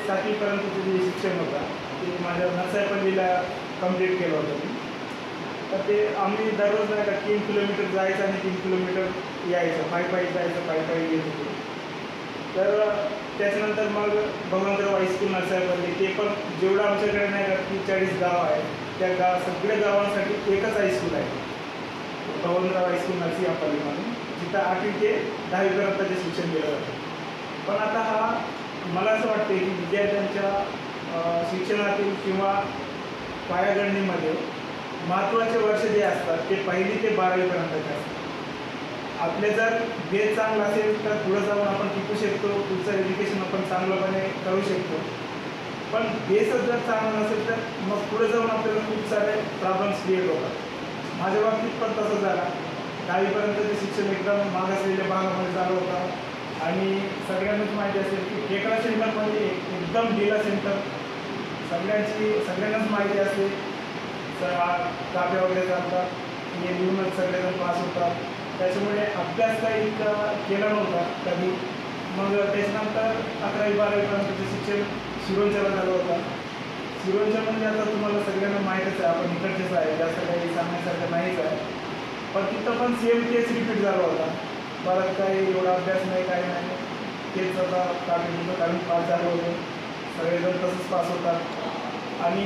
7वीपर्यंतचं जे शिक्षण होतं ते माझ्या नरसाहेपल्लीला कंप्लीट केलं होतं मी. तर ते आम्ही दररोज नाही का 3 किलोमीटर जायचं आणि 3 किलोमीटर यायचं, पायी जायचं, पायी येत होतो. तर त्याच्यानंतर मग भगवंतराव हायस्कूल नरसाहेपल्ली, ते पण जेवढं आमच्याकडे नाही का 30-40 गाव आहे, त्या सगळ्या गावांसाठी एकच हायस्कूल आहे, भगवंतराव हायस्कूल नरसिंहपल्ली म्हणून, जिथं 8वी ते 10वीपर्यंतचे शिक्षण दिलं जातं. पण आता हा मला असं वाटते की विद्यार्थ्यांच्या शिक्षणातील किंवा पायागणीमध्ये महत्त्वाचे वर्ष जे असतात ते 1ली ते 12वीपर्यंतचे असतात. आपले जर बेस चांगला असेल तर पुढं जाऊन आपण टिकू शकतो, पुढचं एज्युकेशन आपण चांगलंपणे करू शकतो. पण बेसच जर चांगला नसेल तर मग पुढे जाऊन आपल्याला खूप सारे प्रॉब्लेम्स क्रिएट होतात. माझ्या बाबतीत पण तसं झालं. 10वीपर्यंतचे शिक्षण एकदम मागासलेल्या भागामध्ये चालू होतं आणि सगळ्यांनाच माहिती असेल की टेकडा सेंटर म्हणजे एकदम ढिला सेंटर, सगळ्यांनाच माहिती असते. काप्या वगैरे चालतात, हे लिहूनच सगळेजण पास होतात. त्याच्यामुळे अभ्यास काही इतका केला नव्हता कधी. मग त्याच्यानंतर 11वी-12वीपर्यंतचं शिक्षण शिरोंच्याला झालं होतं. शिरोंच्या म्हणजे आता तुम्हाला सगळ्यांना माहीतच आहे, आपण इकडचेच आहे, जास्त काही सांगण्यासारखं नाहीच आहे. पण तिथं पण सेम तेच रिपीट झाला होता. परत काही एवढा अभ्यास नाही, काही नाही, तेच आता काढून पास झालं होतं. सगळेजण तसंच पास होतात. आणि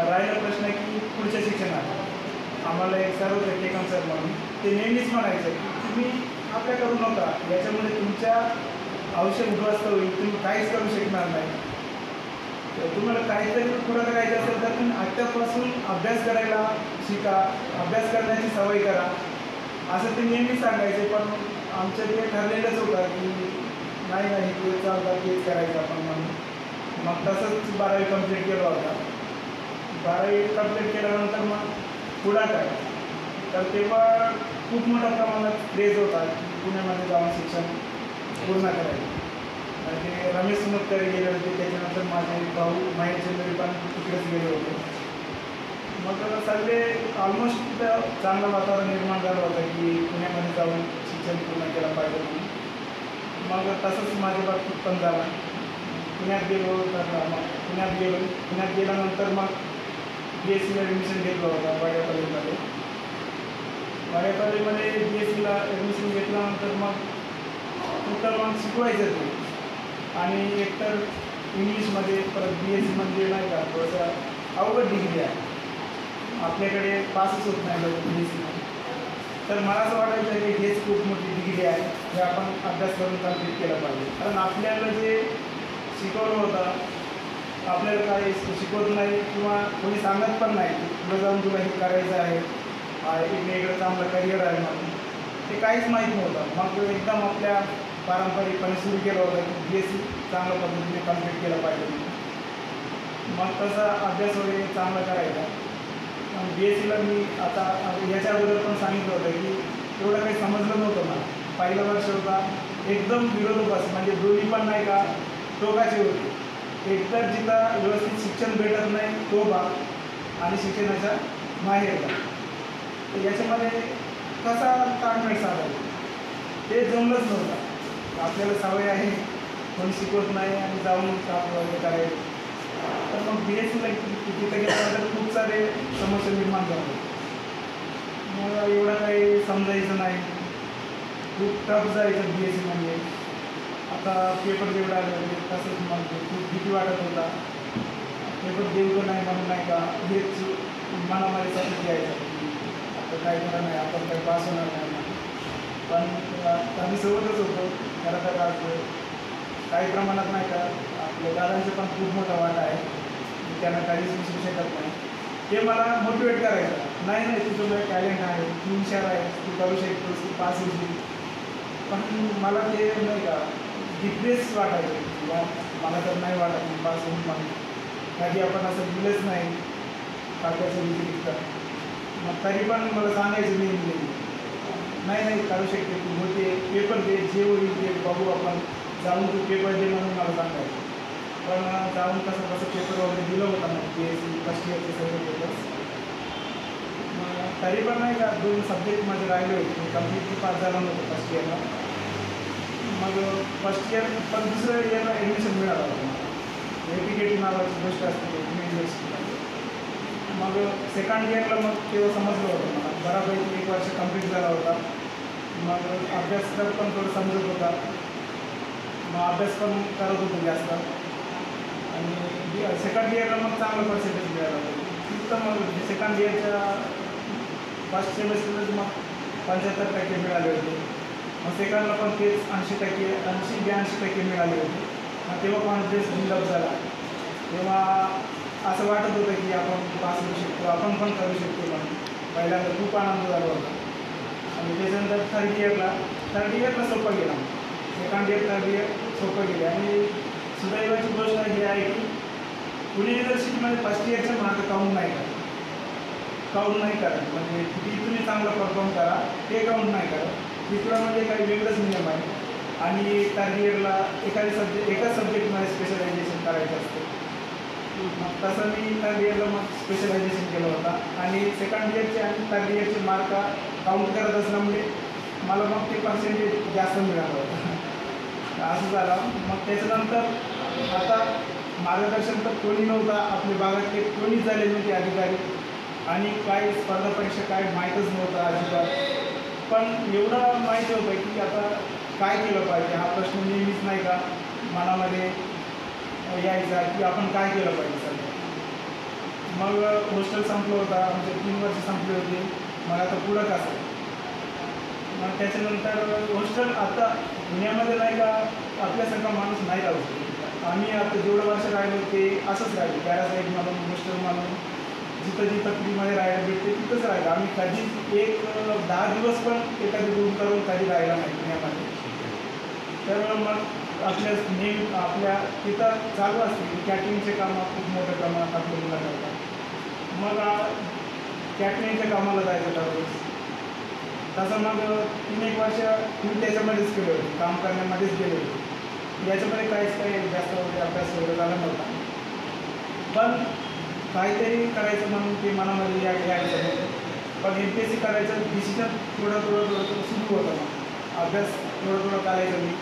राहिला प्रश्न की पुढच्या शिक्षणात आम्हाला एक सर होते टेकम सर म्हणून, ते नेहमीच म्हणायचं की तुम्ही आपल्या करू नका, याच्यामुळे तुमच्या आयुष्य उद्ध्वस्त होईल, तुम्ही काहीच करू शकणार नाही. तुम्हाला काहीतरी पुढं करायचं असेल तर तुम्ही आत्तापासून अभ्यास करायला शिका, अभ्यास करण्याची सवय करा, असं ते नेहमीच सांगायचे. पण आमचं ते ठरलेलंच होतं की नाही तेच चालतं, तेच करायचं आपण म्हणून. मग तसंच 12वी कंप्लीट केलं होतं. 12वी कंप्लीट केल्यानंतर मग पुढं काय, तर तेव्हा खूप मोठ्या प्रमाणात क्रेज होता की पुण्यामध्ये जाऊन शिक्षण पूर्ण करायचं. आणि ते रमेश सुनतकर गेले होते, त्याच्यानंतर माझे भाऊ महेशचंद्री पण तिकडेच गेले होते. मग सगळे ऑलमोस्ट तिथं चांगलं वातावरण निर्माण झालं होतं की पुण्यामध्ये जाऊन शिक्षण पूर्ण केलं पाहिजे म्हणून. मग तसंच माझ्या बाबतीत पण झालं. पुण्यात गेलो तर मग पुण्यात गेल्यानंतर मग BScला ॲडमिशन घेतलं होतं वाड्यापल्लीमध्ये. वाड्यापल्लीमध्ये BScला ॲडमिशन घेतल्यानंतर मग शिकवायचं ते, आणि एकतर इंग्लिशमध्ये, परत BSc म्हणजे नाही का थोडंसं अवघड डिग्री आहे, आपल्याकडे पासच होत नाही लोक BScमध्ये. तर मला असं वाटायचं की हेच खूप मोठी डिग्री आहे, हे आपण अभ्यास करून कंप्लीट केलं पाहिजे. कारण आपल्याला जे शिकवलं होतं आपल्याला काही शिकवत नाही किंवा कोणी सांगत पण नाही की पुढे जाऊन तुला हे करायचं आहे, वेगळं चांगलं करिअर आहे म्हणून, ते काहीच माहीत नव्हतं. मग एकदम आपल्या पारंपरिकपणे सुरू केलं होतं की BSc चांगल्या पद्धतीने कंप्लीट केलं पाहिजे. मग तसा अभ्यास वगैरे चांगला करायचा. BScला मी आता याच्या अगोदर पण सांगितलं होतं की एवढं काही समजलं नव्हतं मला. पहिलं वर्ष होता एकदम विरोधाभास, म्हणजे दोन्ही पण नाही का टोकाचे होते. एकतर जिथं व्यवस्थित शिक्षण भेटत नाही तो भाग आणि शिक्षणाच्या माहेर भाग. तर याच्यामध्ये कसा ताळमेळ साधायचा ते जमलंच नव्हतं. आपल्याला सवय आहे, कोणी शिकवत नाही आणि जाऊन काम वगैरे करायचं. तर मग BScला तिथं गेल्यानंतर खूप सारे समस्या निर्माण झाले. मग एवढं काही समजायचं नाही, खूप टफ जायचं BSc म्हणजे. आता पेपर जेवढा आले होते तसंच म्हणतो, खूप भीती वाटत होता. पेपर देऊ नाही म्हणून नाही का हेच मनामध्ये सतत यायचं की आता काय करा नाही, आपण काही पास होणार नाही. पण आम्ही सोबतच होतो. खरं तर आज काही प्रमाणात नाही का आपल्या दादांचा पण खूप मोठा वाटा आहे, त्यांना काहीच विसरू शकत नाही. ते मला मोटिवेट करायचं, नाही तुझं टॅलेंट आहे, तू हुशार आहे, तू करू शकतोस, तू पास होशील. पण मला ते नाही का डिप्रेस वाटायचं किंवा मला तर नाही वाटत मी पास होऊन म्हणून. कधी आपण असं दिलंच नाही कागदाचं व्यतिरिक्त. मग तरी पण मला सांगायचं नाही काढू शकते तू, होते पेपर दे, जे होईल ते बघू आपण, जाऊन तू पेपर दे म्हणून मला सांगायचं. पण जाऊन कसं पेपर वगैरे दिलं होतं मग BSc फर्स्ट इयरचे सगळे पेपर्स. तरी पण नाही का 2 सब्जेक्ट माझे राहिले होते, मी कम्प्लिटली पास झाला नव्हतं फर्स्ट इयरला. मग फर्स्ट इयर पण दुसऱ्या इयरला ॲडमिशन मिळालं होतं मला. नावाची गोष्ट असते युनिव्हर्सिटीमध्ये. मग सेकंड इयरला मग तेव्हा समजलं होतं मला, बरापैकी 1 वर्ष कंप्लीट झाला होता. मग अभ्यासक्रम पण थोडं समजत होता, मग अभ्यास पण करत होतो जास्त. आणि सेकंड इयरला मग चांगलं पर्सेंटेज मिळालं होतं. तिथं मग सेकंड इयरच्या फर्स्ट सेमेस्टरच मग 75% मिळाले होते. मग सेकंडला पण तेच 80-82% मिळाले होते. मग तेव्हा कॉन्फिडन्स बिल्डअप झाला. तेव्हा असं वाटत होतं की आपण पास होऊ शकतो, आपण पण करू शकतो. म्हणून पहिल्यांदा खूप आनंद झाला होता. आणि त्याच्यानंतर थर्ड इयरला सोपं गेला. सेकंड इयर थर्ड इयर सोपं गेले. आणि सुदैवाची गोष्ट ही आहे की पुणे युनिव्हर्सिटीमध्ये फर्स्ट इयरचे मार्क काउंट नाही करत. म्हणजे किती तुम्ही चांगलं परफॉर्म करा ते काउंट नाही करत. तिसरा म्हणजे काही वेगळंच नियम आहे. आणि थर्ड इयरला एका सब्जेक्टमध्ये स्पेशलायझेशन करायचं असतं. मग तसं मी थर्ड इयरला मग स्पेशलायझेशन केलं होतं. आणि सेकंड इयरचे आणि थर्ड इयरचे मार्क काउंट करत असल्यामुळे मला मग ते पर्सेंटेज जास्त मिळालं होतं. असं झालं. मग त्याच्यानंतर आता मार्गदर्शन तर कोणी नव्हता, आपल्या भागातले कोणीच झाले नव्हते अधिकारी. आणि काय स्पर्धा परीक्षा काय माहीतच नव्हतं अजिबात. पण एवढं माहिती होतं की आता काय केलं पाहिजे, हा प्रश्न नेहमीच नाही का मनामध्ये यायचा की आपण काय केलं पाहिजे सध्या. मग हॉस्टेल संपलं होतं, आमचे 3 वर्ष संपले होते. मग आता पुढं कसं. मग त्याच्यानंतर हॉस्टेल आता पुण्यामध्ये नाही का आपल्यासारखा माणूस नाही राहू शकतो. आम्ही आता जेवढं वर्ष राहिलो ते असंच राहिलो, पॅरासाईट म्हणून हॉस्टेल म्हणून जिथं फ्रीमध्ये राहायला भेटते तिथंच राहिलं. आम्ही कधीच 10 दिवस पण एखादी रूम करून कधी राहिला नाही पुण्यामध्ये. तर मग आपल्या तिथं चालू असते की कॅटरिंगचे कामं खूप मोठ्या प्रमाणात आपल्या मुलं करतात. मग कॅटरिंगच्या कामाला जायचं दररोज. तसं मग 3-1 वर्ष मी त्याच्यामध्येच केलं होते, काम करण्यामध्येच गेले होते. याच्यामध्ये काही जास्त वगैरे अभ्यास वगैरे झाला नव्हता. पण काहीतरी करायचं म्हणून ते मनामध्ये यायचं होतं. पण MPSC करायचं डिसिजन थोडं सुरू होतं. मग अभ्यास थोडं करायचं मी.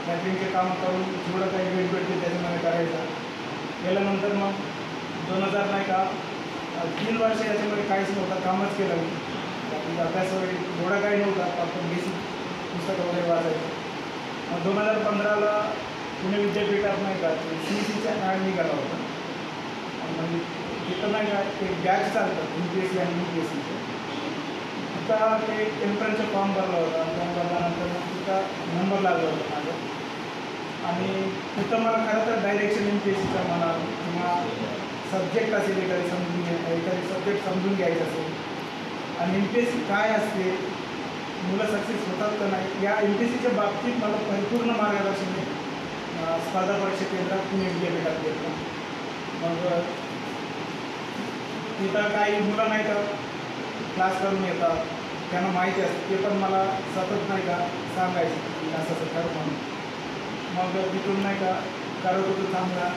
कॅटरिंगचे कामं करून जेवढं काही वेळ भेटते त्याच्यामध्ये करायचं. केल्यानंतर मग 2000 नाही का 3 वर्ष याच्यामध्ये काहीच नव्हतं, कामच केलं मी. बाकी अभ्यास वगैरे एवढा काही नव्हता, फक्त बेसिक पुस्तकं वगैरे वाचायचं. मग 2015ला पुणे विद्यापीठात नाही का CETचा ॲड निघाला होता. म्हणजे तिथं नाही का ते बॅच चालतात MPSC आणि UPSCचे. तिथं ते एंट्रन्सचा फॉर्म भरला होता. फॉर्म भरल्यानंतर मग तिथं नंबर लागला होता माझा. आणि तिथं मला खरं तर डायरेक्शन MPSCचा मला किंवा सब्जेक्ट असेल एखादी सब्जेक्ट समजून घ्यायचं असेल आणि MPSC काय असते, मुलं सक्सेस होतात का नाही, या MPSCच्या बाबतीत मला परिपूर्ण मार्गदर्शन स्पर्धा परीक्षा केंद्रात पुणे विद्यापीठात घेतलं. मग तिथं काही मुलं नाही का क्लास करून येतात, त्यांना माहिती असते, ते पण मला सतत नाही का सांगायचे की असं कर म्हणून. मग तिथून नाही का करत होतो चांगला.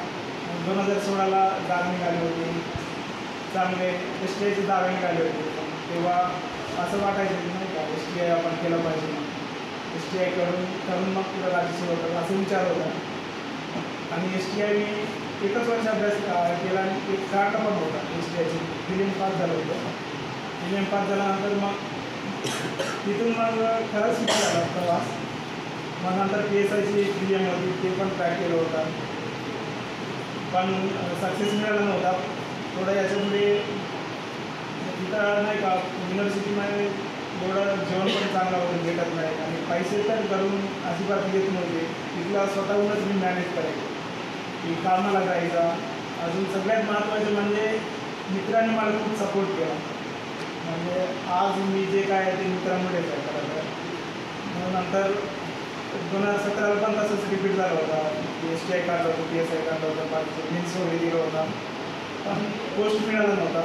2016ला जागा निघाली होती, चांगले STIचे जागा निघाले होते. तेव्हा असं वाटायचं की नाही का STI आपण केलं पाहिजे. STI करून मग पुढं राज्यसेवा करून असं विचार होता. आणि STI मी 1च वर्ष अभ्यास केला आणि एक कार्ड पण होता STIची. प्रिलिम पास झालं होतं. प्रिलिम पास झाल्यानंतर मग तिथून मग खरंच शिकला झाला प्रवास. मग नंतर PSIची प्रिलिम होती, ते पण ट्रॅक केलं होतं. पण सक्सेस मिळाला नव्हता. थोडं याच्यामुळे तिथं नाही का युनिव्हर्सिटीमध्ये एवढं जेवण पण चांगलं वगैरे भेटत नाही आणि पैसे तर घरून अजिबात येत नव्हते. तिथला स्वतःहूनच मी मॅनेज करायचो की कामाला जायचा. अजून सगळ्यात महत्त्वाचं म्हणजे मित्रांनी मला खूप सपोर्ट केला. म्हणजे आज मी जे काय आहे ते मित्रांमुळेच आहे खरं तर. मग नंतर 2017ला पण तसंच रिपीट झालं होता. STI काढलं होतं, PSI काढलं होतं, बाकीचं मेन्स वगैरे दिलं होता, पण पोस्ट मिळाला नव्हता.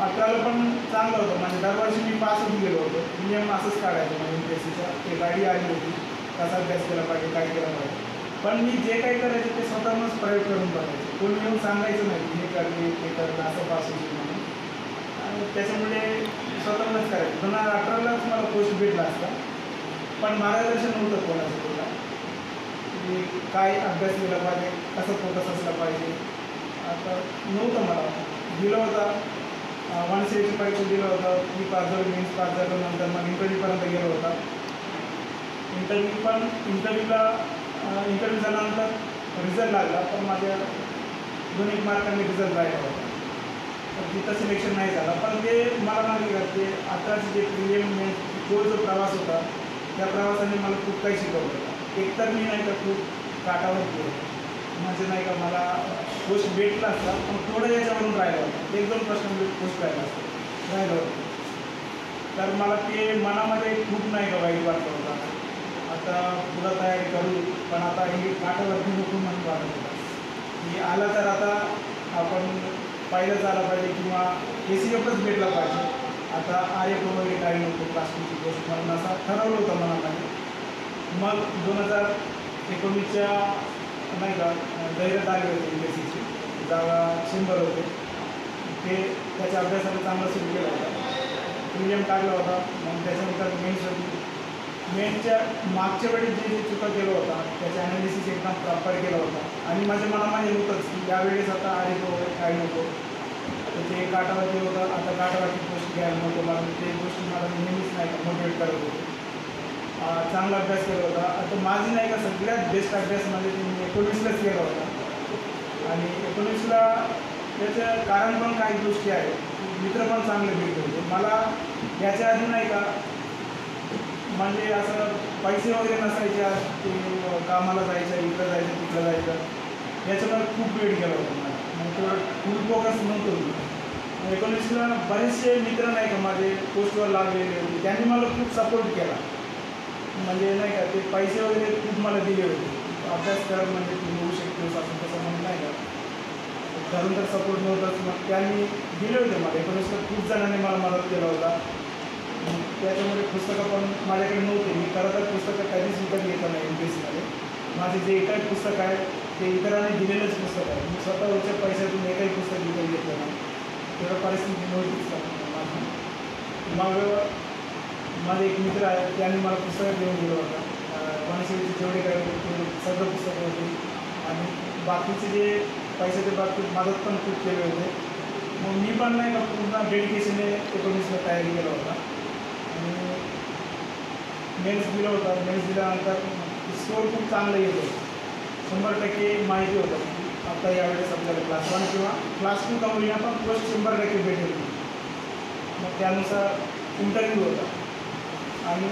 18ला पण चांगलं होतं. म्हणजे दरवर्षी मी पासच गेलो होतो. नियम असंच काढायचं म्हणजे MPSCचा. ते गाडी आली होती, कसा अभ्यास केला पाहिजे, काय केलं पाहिजे. पण मी जे काही करायचं ते स्वतःहूनच प्रयोग करून बघायचं. कोणी येऊन सांगायचं नाही की हे करणे ते करणं असं पास होईल म्हणून. आणि त्याच्यामुळे स्वतःहूनच करायचं. 2018लाच मला पोस्ट भेटला असता, पण मार्गदर्शन नव्हतं कोणाचं तुला की काय अभ्यास केला पाहिजे, कसं फोकस असला पाहिजे, तर नव्हतं मला दिलं होतं 170 परीक्षा दिलं होतं. मी पास झालो, मेन्स पास झालो. नंतर मग इंटरव्ह्यूपर्यंत गेलो होता. इंटरव्ह्यू झाल्यानंतर रिझल्ट लागला, पण माझ्या 2-1 मार्कांनी रिझल्ट राहिला होता. तर तिथं सिलेक्शन नाही झालं. पण ते मला माहिती का ते आताच जे प्रिलिम तो जो प्रवास होता त्या प्रवासाने मला खूप काही शिकवलं होतं. एकतर मी नाही का खूप काटावर गेलो, म्हणजे नाही का मला पोस्ट भेटला असता, पण थोडं याच्यावरून राहिलं होतं. 1-2 प्रश्न पोस्ट राहिलं होतं. तर मला ते मनामध्ये खूप नाही का वाईट वाटलं होतं. आता पुढं तयारी करू, पण आता हे काटावरती नको म्हणून वाटत होतं की आलं तर आता आपण पाहिलंच आलं पाहिजे किंवा KCFच भेटला पाहिजे. आता RF वगैरे काही नको, प्लास्टिकची गोष्ट म्हणून असं ठरवलं होतं मनामध्ये. मग 2019च्या नाही का जाहिरात आली होती UPSCची, जागा 100 होते. ते त्याच्या अभ्यासाला चांगला सुरू केला होता. प्रिलिम काढला होता. मग त्याच्यानंतर मेन्स होती. मेनच्या मागच्या वेळी जे चुका केलं होता त्याचा ॲनालिसिस एकदम प्रॉपर केला होता. आणि माझ्या मनामध्ये होतंच की यावेळेस आता RF वगैरे काही नको. तर ते काटावरती होतं, आता काटावरती पोस्ट घ्यायला नको. मला ते गोष्टी मला नेहमीच नाही का मोटिवेट करत होते. चांगला अभ्यास केला होता. आता माझी नाही का सगळ्यात बेस्ट अभ्यास म्हणजे मी 19लाच केला होता. आणि 19ला त्याचं कारण पण काही गोष्टी आहेत. मित्र पण चांगले भेटले होते मला. याच्या आधी नाही का म्हणजे असं पैसे वगैरे नसायचे, ते कामाला जायचं, इकडं जायचं, तिकडं जायचं, याच्यामुळे खूप वेळ गेला होता मला. मग तेवढं फुल फोकस नव्हतो मी. 19ला बरेचसे मित्र नाही का माझे पोस्टवर लागलेले होते, त्यांनी मला खूप सपोर्ट केला. म्हणजे नाही का ते पैसे वगैरे खूप मला दिले होते. अभ्यास करत म्हणजे तू होऊ शकतोस असं तसं म्हणून नाही का घरून तर सपोर्ट नव्हताच. मग त्यांनी दिले होते मला. 19ला खूप जणांनी मला मदत केला होता. त्याच्यामुळे पुस्तकं पण माझ्याकडे नव्हते. मी खरं तर पुस्तकं कधीच विकत घेतलं नाही UPSCमध्ये. माझे जे एकही पुस्तक आहे ते इतरांनी दिलेलंच पुस्तक आहे. मी स्वतःच्या पैशातून एकही पुस्तक विकत घेतलं नाही. तेवढं परिस्थिती नव्हतीच माझी. मग माझे एक मित्र आहे, त्यांनी मला पुस्तकं देऊन दिलं होतं. 170चे जेवढे काही होते सगळं पुस्तकं होती. आणि बाकीचे जे पैशाच्या बाबतीत मदत पण खूप केले होते. मग मी पण नाही का पूर्ण डेडिकेशनने 19ला तयारी केला होता. आणि मेन्स दिलं होतं. मेन्स दिल्यानंतर स्कोर खूप चांगलं येत होतं. 100% माहिती होतं की आता यावेळेस आपल्याला क्लास 1 किंवा क्लास 2 का होईना पण पोस्ट 100% भेटेल. मग त्यानुसार इंटरव्ह्यू होता. आणि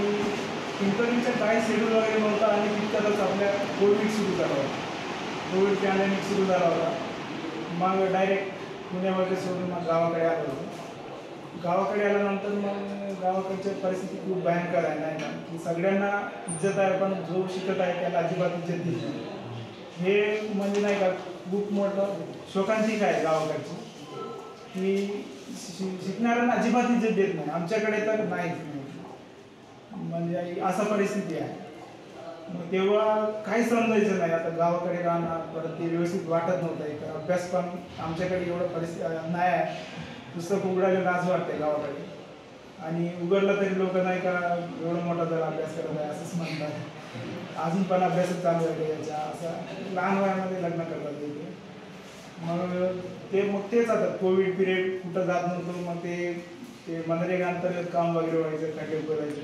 इंटरव्ह्यूचं काही शेड्यूल वगैरे नव्हतं. आणि तितक्यातच आपल्या कोविड सुरू झाला होता. कोविड पॅन्डेमिक सुरू झाला होता. मग डायरेक्ट पुण्यामध्ये सोडून मग गावाकडे आलो होतो. गावाकडे आल्यानंतर मग गावाकडची परिस्थिती खूप भयंकर आहे नाही का की सगळ्यांना इज्जत आहे, पण जो शिकत आहे त्याला अजिबात इज्जत देत नाही. हे म्हणजे नाही का खूप मोठं शोकांतिक आहे गावाकडची की शिकणाऱ्यांना अजिबात इज्जत देत नाही. आमच्याकडे तर नाहीच नाही. म्हणजे असा परिस्थिती आहे. मग तेव्हा काही समजायचं नाही. आता गावाकडे राहणार, परत ते व्यवस्थित वाटत नव्हतं. एक अभ्यास पण आमच्याकडे एवढं परिस्थिती नाही आहे. पुस्तक उघडायला लाज वाटते गावाकडे. आणि उघडलं तरी लोक नाही का एवढं मोठा जर अभ्यास करत आहे असंच म्हणतात. अजून पण अभ्यासच चालू आहे याच्या, असं लहान वयामध्ये लग्न करतात ते. मग तेच आता कोविड पिरियड कुठं जात नव्हतं. मग ते मनरेगा अंतर्गत काम वगैरे व्हायचं, खड्डे खोदायचं,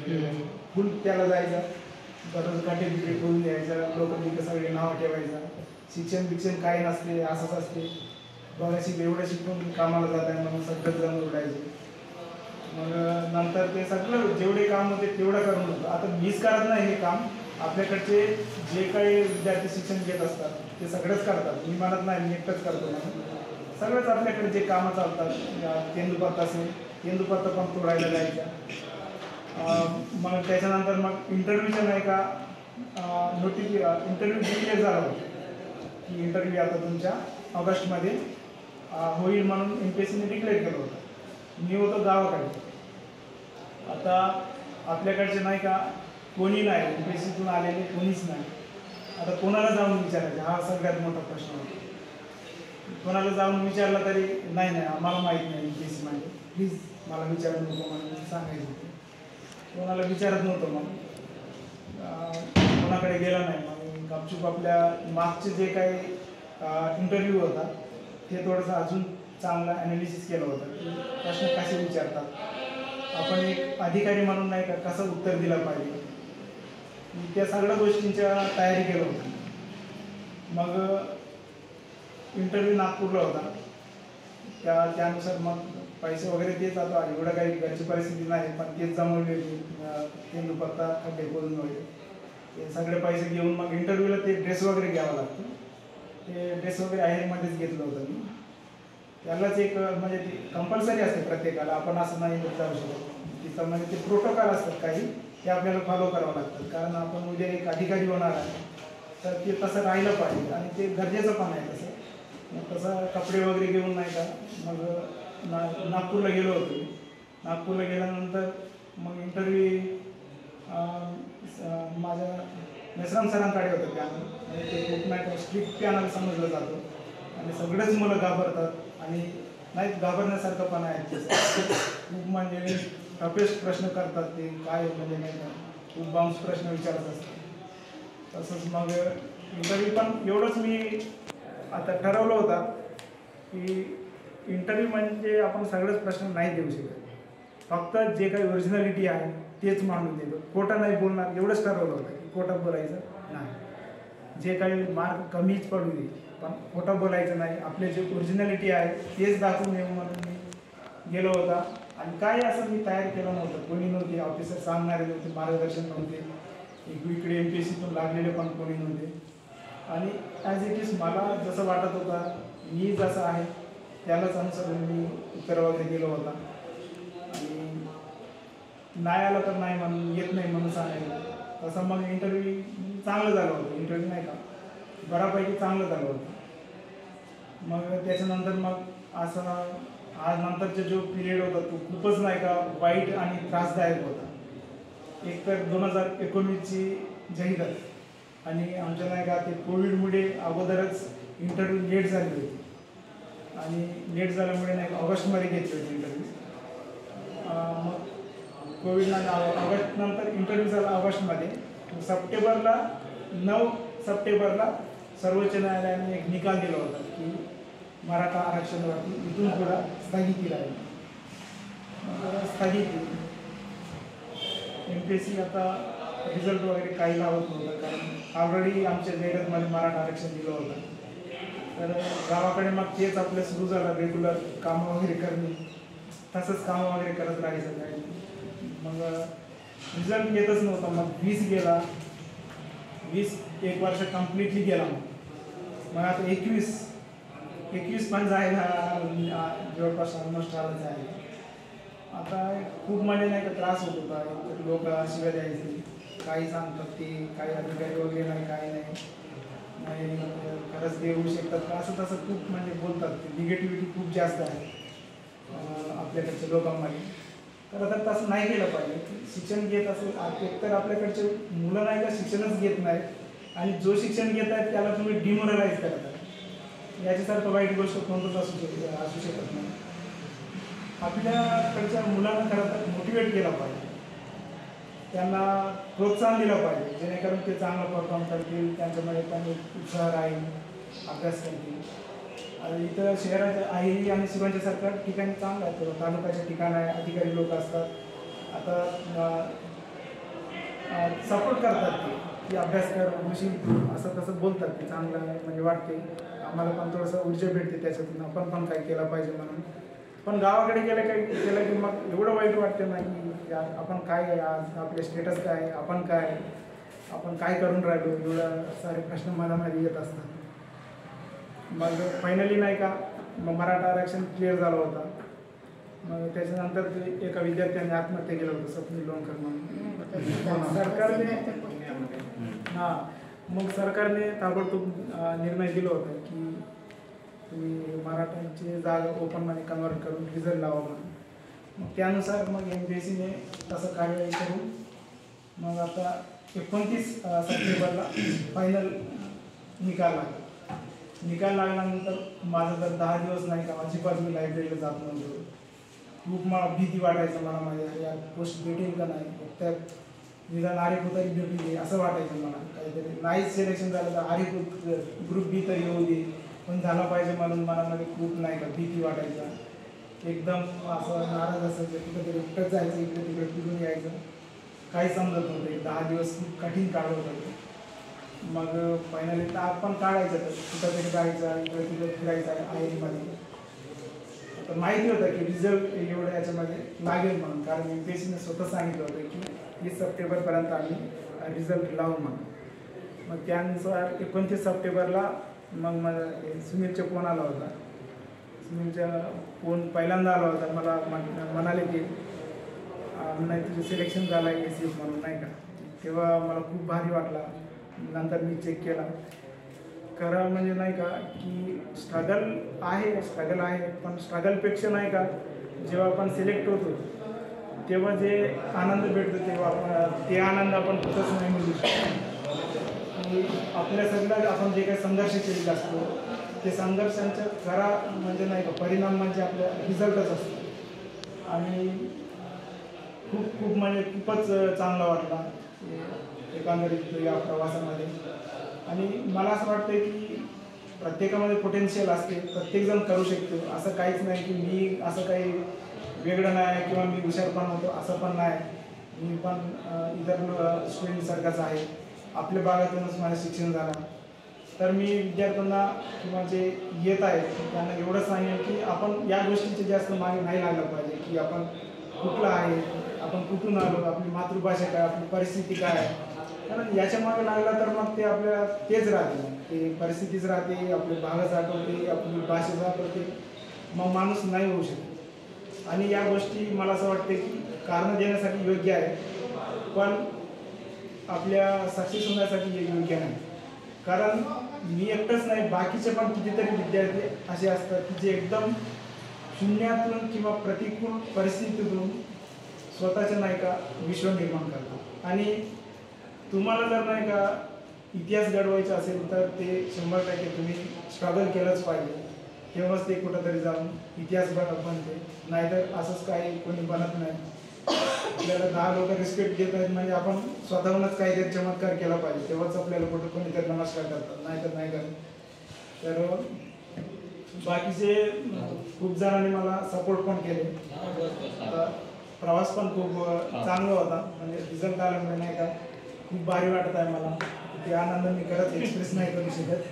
फुल त्याला जायचं. दररोज खड्डे बिड्डे खोदून द्यायचं. लोक सगळे नावं ठेवायचं. शिक्षण काही नसते, असंच असते. बघा एवढं शिकून कामाला जात आहे म्हणून सगळं जण उडायचे. मग नंतर ते सगळं जेवढे काम होते तेवढं करून होतं. आता मीच करत नाही हे काम. आपल्याकडचे जे काही विद्यार्थी शिक्षण घेत असतात ते सगळंच करतात. मी म्हणत नाही मी एकटंच करतो म्हणून. सगळंच आपल्याकडे जे कामं चालतात, तेंदूपत्ता असेल तेंदूपत्ता पण तोडायला जायचं. मग त्याच्यानंतर मग इंटरव्ह्यूचं नाही का इंटरव्ह्यू डिक्लेअर झाला होता की इंटरव्ह्यू आता तुमच्या ऑगस्टमध्ये होईल म्हणून UPSCने डिक्लेअर केलं होतं. मी होतो गावाकडे. आता आपल्याकडचे नाही का कोणी नाही, UPSCतून आलेले कोणीच नाही. आता कोणाला जाऊन विचारायचं हा सगळ्यात मोठा प्रश्न होता. कोणाला जाऊन विचारलं तरी नाही आम्हाला माहीत नाही UPSC माहिती, प्लीज मला विचारू नको म्हणून सांगायचं होतं. कोणाला विचारत नव्हतं. मग कोणाकडे गेला नाही. मग गपचूप आपल्या मागचे जे काही इंटरव्ह्यू होता ते थोडंसं अजून चांगलं ॲनालिसिस केलं होतं की प्रश्न कसे विचारतात, आपण एक अधिकारी म्हणून नाही का कसं उत्तर दिलं पाहिजे, त्या सगळ्या गोष्टींच्या तयारी केलं होतं. मग इंटरव्ह्यू नागपूरला होता, त्यानुसार मग पैसे वगैरे तेच, आता एवढं काही घरची परिस्थिती नाही पण तेच जमवली होती, ते दुपत्ता खड्डे खोदून वगैरे ते सगळे पैसे घेऊन मग इंटरव्ह्यूला ते ड्रेस वगैरे घ्यावं लागतं. ते ड्रेस वगैरे आहेरमध्येच घेतलं होतं मी. त्यालाच एक म्हणजे ती कंपल्सरी असते प्रत्येकाला, आपण असं नाही जाऊ शकत. तिथं म्हणजे ते प्रोटोकॉल असतात काही, ते आपल्याला फॉलो करावं लागतात, कारण आपण उद्या एक अधिकारी होणार आहे तर ते तसं राहिलं पाहिजे आणि ते गरजेचं पण आहे तसं. मग तसं कपडे वगैरे घेऊन नाही का मग नागपूरला गेलो होतो. नागपूरला गेल्यानंतर मग इंटरव्ह्यू माझ्या मेसराम सरांकडे होतं पॅनल, म्हणजे ते खूप नाही का स्ट्रिक्ट पॅनल समजलं जातं आणि सगळेच मुलं घाबरतात आणि नाही घाबरण्यासारखं पण आहे तसं. खूप म्हणजे टफेस्ट प्रश्न करतात ते, काय म्हणजे नाही का खूप बाउन्स प्रश्न विचारत असतात. तसंच मग इंटरव्ह्यू पण एवढंच मी आता ठरवलं होतं की इंटरव्ह्यू म्हणजे आपण सगळेच प्रश्न नाही देऊ शकत, फक्त जे काही ओरिजिनॅलिटी आहे तेच मांडून देतो, खोटं नाही बोलणार एवढंच ठरवलं होतं की खोटं बोलायचं नाही. जे काही मार्क कमीच पडू दे पण खोटं बोलायचं नाही, आपले जे ओरिजिनॅलिटी आहे तेच दाखवून येऊ म्हणून मी गेलो होता. आणि काय असं मी तयार केलं नव्हतं, कोणी नव्हते, ऑफिसर सांगणारे नव्हते, मार्गदर्शन नव्हते, इकडे MPSC लागलेले पण कोणी नव्हते. आणि ॲज इट इज मला जसं वाटत होतं, मी जसं आहे त्यालाच अनुसरून मी उत्तर वगैरे दिलं होता. आणि नाही आलं तर नाही म्हणून, येत नाही म्हणून सांगायचं. तसं मग इंटरव्ह्यू चांगलं झालं होतं, इंटरव्ह्यू नाही का बऱ्यापैकी चांगलं झालं होतं. मग त्याच्यानंतर मग असं आज नंतरचा जो पिरियड होता तो खूपच नाही का वाईट आणि त्रासदायक होता. एक तर 2019ची जाहिरात आणि आमच्या नाही का ते कोविडमुळे अगोदरच इंटरव्ह्यू लेट झाली होती आणि लेट झाल्यामुळे नाही का ऑगस्टमध्ये घेतली होती इंटरव्ह्यू. मग ऑगस्ट नंतर इंटरव्ह्यू झाला ऑगस्टमध्ये. सप्टेंबरला 9 सप्टेंबरला सर्वोच्च न्यायालयाने एक निकाल दिला होता की मराठा आरक्षणावरती इथून पुढं स्थगिती राहील. स्थगिती MPSC आता रिझल्ट वगैरे काही लावत नव्हतं, कारण ऑलरेडी आमच्या जाहिरातमध्ये मराठा आरक्षण दिलं होतं. तर गावाकडे मग तेच आपलं सुरू झालं, रेग्युलर कामं वगैरे करणे, तसंच कामं वगैरे करत राहायचं काही. मग रिझल्ट येतच नव्हता. मग 20 गेला, 20 एक वर्ष कम्प्लिटली गेला. मग आता 21 पण जायला जवळपास ऑलमोस्ट आलंच आहे. आता खूप म्हणजे नाही का त्रास होत होता. लोक शिव्या द्यायचे, काही सांगतात ते, काही अधिकारी वगैरे नाही, काही नाही खरंच ते होऊ शकतात का असं तसं खूप म्हणजे बोलतात. ते निगेटिव्हिटी खूप जास्त आहे आपल्याकडच्या लोकांमध्ये. तर आता तसं नाही केलं पाहिजे. शिक्षण घेत असेल एकतर आपल्याकडचे मुलं नाही का शिक्षणच घेत नाहीत आणि जो शिक्षण घेत आहेत त्याला तुम्ही डिमोरलाइज करता. याच्यासारखं वाईट गोष्ट कोणतंच असू शकत नाही. आपल्याकडच्या मुलांना खरं तर मोटिवेट केलं पाहिजे, त्यांना प्रोत्साहन दिलं पाहिजे, जेणेकरून ते चांगलं परफॉर्म करतील, त्यांच्यामध्ये पण उत्साह राहील, अभ्यास करतील. आणि इथं शहराच्या आहिरी आणि शिवांच्यासारख्या ठिकाणी चांगलं आहे, तालुक्याच्या ठिकाण आहे, अधिकारी लोक असतात. आता सपोर्ट करतात ते की अभ्यास कर गोष्टी असं तसं बोलतात ते, चांगलं म्हणजे वाटते. आम्हाला पण थोडंसं ऊर्जा भेटते त्याच्यातून, आपण पण काही केलं पाहिजे म्हणून. पण गावाकडे केलं की मग एवढं वाईट वाटतं नाही की आपण काय आहे, आज आपले स्टेटस काय आहे, आपण काय करून राहिलो, एवढं सारे प्रश्न मनामध्ये येत असतात. मग फायनली नाही का मग मराठा आरक्षण क्लिअर झालं होतं. मग त्याच्यानंतर ते एका विद्यार्थ्याने आत्महत्या केलं होतं, स्वप्नील लोणकर म्हणून. सरकारने ताबडतोब निर्णय दिला होता की तुम्ही मराठ्यांची जागा ओपनमध्ये कन्वर्ट करून रिझल्ट लावा म्हणून. मग त्यानुसार मग MPSCने तसं कार्यवाही करून मग आता 29 सप्टेंबरला फायनल निकाल लागला. निकाल लागल्यानंतर माझं तर 10 दिवस नाही का अजिबात मी लायब्ररीला जात नव्हतो. खूप मला भीती वाटायचं, मला माझ्या या पोस्ट भेटेल का नाही, त्यात निदान आरिफ तरी भेटू दे असं वाटायचं मला. काहीतरी नाहीच सिलेक्शन झालं तर आरिफ ग्रुप B तरी येऊ दे, पण झाला पाहिजे म्हणून मनामध्ये खूप नाही का भीती वाटायचा, एकदम असं नाराज असायचं, कुठेतरी कुठं जायचं, इकडे तिकडे फिरून यायचं, काही समजत नव्हतं. एक 10 दिवस खूप कठीण काळ होता तो. मग फायनली ताप पण काढायचं, तर कुठंतरी जायचं, इकडे तिकडे फिरायचं आयडीमध्ये. तर माहिती होतं की रिझल्ट एवढं याच्यामध्ये लागेल म्हणून, कारण MPSCने स्वतः सांगितलं होतं की 20 सप्टेंबरपर्यंत आम्ही रिझल्ट लावू म्हणून. मग त्यानुसार 29 सप्टेंबरला मग मला सुनीलचा फोन आला होता. सुनीलचा फोन पहिल्यांदा आला होता, मला म्हणाले की नाही तुझं सिलेक्शन झालं आहे ACF म्हणून, नाही का. तेव्हा मला खूप भारी वाटला. नंतर मी चेक केला. खरं म्हणजे नाही का की स्ट्रगल आहे, पण स्ट्रगलपेक्षा नाही का जेव्हा आपण सिलेक्ट होतो तेव्हा जे आनंद भेटतो तेव्हा ते आनंद आपण कुठंच नाही मिळू शकतो. आणि आपल्या सगळ्या आपण जे काही संघर्ष केलेला असतो ते संघर्षांचा खरा म्हणजे नाही का परिणाम म्हणजे आपल्या रिझल्टच असतो. आणि खूप म्हणजे खूपच चांगला वाटला एकंदरीत या प्रवासामध्ये. आणि मला असं वाटतं की प्रत्येकामध्ये पोटेन्शियल असते, प्रत्येकजण करू शकतो. असं काहीच नाही की मी असं काही वेगळं नाही किंवा मी हुशार पण होतो असं पण नाही. मी पण इतर स्टुडंटसारखाच आहे. आपल्या भागातूनच माझं शिक्षण झालं. तर मी विद्यार्थ्यांना किंवा जे येत आहेत त्यांना एवढं सांगेन की आपण या गोष्टीचे जास्त मागे नाही लागलं पाहिजे की आपण कुठलं आहे, आपण कुठून आलो, आपली मातृभाषा काय, आपली परिस्थिती काय आहे. कारण याच्या मागे लागला तर मग ते आपल्या तेच राहते, ते परिस्थितीच राहते, आपले भागच आठवते, आपली भाषेच आठवते, मग माणूस नाही होऊ शकत. आणि या गोष्टी मला असं वाटते की कारणं देण्यासाठी योग्य आहे, पण आपल्या सक्सेस होण्यासाठी हे योग्य नाही. कारण मी एकटंच नाही, बाकीचे पण कितीतरी विद्यार्थी असे असतात की जे एकदम शून्यातून किंवा प्रतिकूल परिस्थितीतून स्वतःच्या नाही का विश्व निर्माण करतात. आणि तुम्हाला जर नाही का इतिहास घडवायचा असेल तर ते 100% तुम्ही स्ट्रगल केलंच पाहिजे, तेव्हाच ते कुठंतरी जाऊन इतिहास बनते. नाहीतर असंच काही कोणी बनत नाही. आपल्याला 10 लोक रिस्पेक्ट देत आहेत म्हणजे आपण स्वतःहूनच काहीतरी चमत्कार केला पाहिजे, तेव्हाच आपल्याला कुठं कोणीतरी नमस्कार करतात, नाहीतर नाही करत. तर बाकीचे खूप जणांनी मला सपोर्ट पण केले. प्रवास पण खूप चांगला होता, म्हणजे रिझल्ट आल्यामुळे नाही का खूप भारी वाटत आहे मला. ते आनंद मी खरंच एक्सप्रेस नाही करू शकत.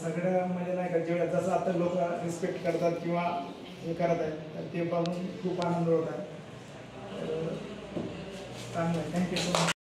सगळं म्हणजे नाही का जेव्हा जसं आता लोक रिस्पेक्ट करतात किंवा हे करत आहेत तर ते बघून खूप आनंद होत आहे. चांगलं आहे. Thank you so much.